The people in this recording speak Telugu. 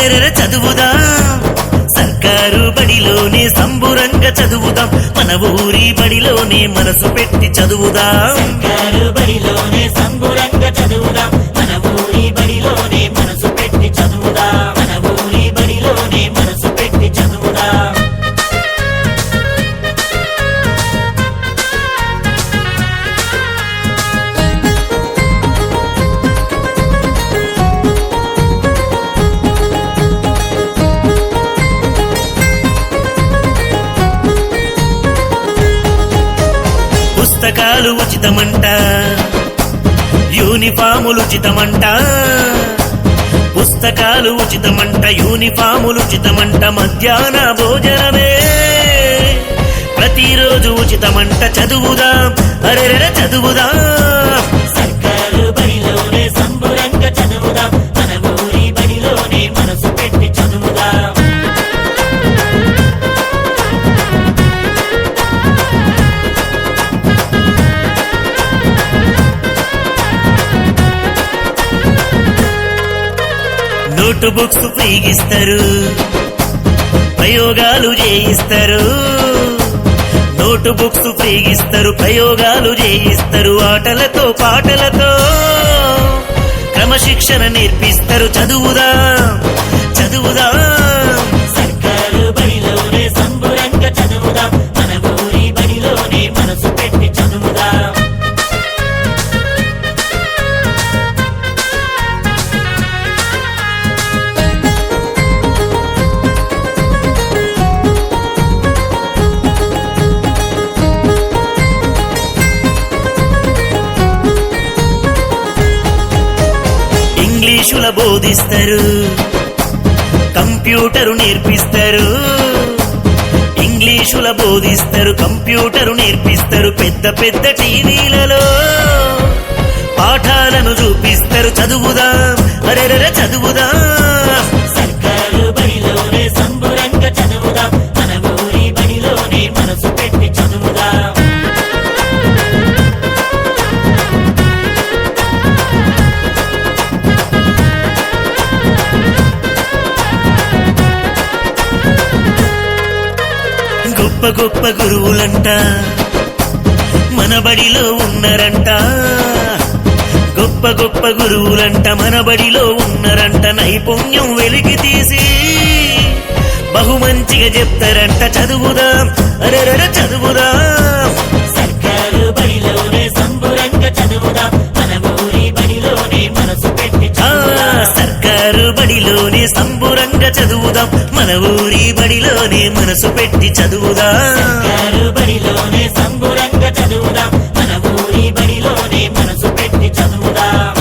అరెరెరె చదువుదాం సర్కారు బడిలోనే సంబురంగా చదువుదాం మన ఊరి బడిలోనే మనసు పెట్టి చదువుదాం సర్కారు బడిలోనే సంబురంగా చదువుదాం మన ఊరి బడిలోనే మనసు పెట్టి చదువుదాం మన ఊరి బడిలోనే మనసు పెట్టి చదువుదాం పుస్తకాలు ఉచితమంట యూనిఫాములు ఉచితమంట పుస్తకాలు ఉచితమంట యూనిఫాములు ఉచితమంట మధ్యాహ్న భోజనమే ప్రతిరోజు ఉచితమంట చదువుదాం అరెరెరె చదువుదాం సర్కారు బడిలోనే సంబురంగా చదువుదాం మన ఊరి బడిలోనే మనసు పెట్టి చదువుదాం నోట్ బుక్స్ ఫ్రీగిస్తారు ప్రయోగాలు చేయిస్తారు నోట్ బుక్స్ ఫ్రీగిస్తారు ప్రయోగాలు చేయిస్తారు ఆటలతో పాటలతో క్రమశిక్షణ నేర్పిస్తారు చదువుదాం చదువుదాం సర్కారు బడిలోనే సంబురంగా చదువుదాం మన ఊరి బడిలోనే మనసు పెట్టి చదువుదాం ఇంగ్లీషుల బోధిస్తారు కంప్యూటరు నేర్పిస్తారు ఇంగ్లీషుల బోధిస్తారు కంప్యూటరు నేర్పిస్తారు పెద్ద పెద్ద టీవీలలో పాఠాలను చూపిస్తారు చదువుదాం అరెరెరె చదువుదాం సర్కారు బడిలోనే సంబురంగా చదువుదాం మన ఊరి బడిలోనే మనసు పెట్టి చదువుదాం గొప్ప గొప్ప గురువులంట మన బడిలో ఉన్నారంట గొప్ప గొప్ప గురువులంట మన బడిలో ఉన్నారంట నైపుణ్యం వెలికి తీసి బహుమంచిగా చెప్తారంట చదువుదాం అరెరెరె చదువుదాం సర్కారు బడిలోనే సంబురంగా చదువుదాం మన ఊరి బడిలోనే మనసు పెట్టి చదువుదాం సర్కారు బడిలోనే సంబురంగా చదువుదాం మన ఊరి బడిలోనే మనసు పెట్టి చదువుదాం సర్కారు బడిలోనే సంబురంగా చదువుదాం మన ఊరి బడిలోనే మనసు పెట్టి చదువుదాం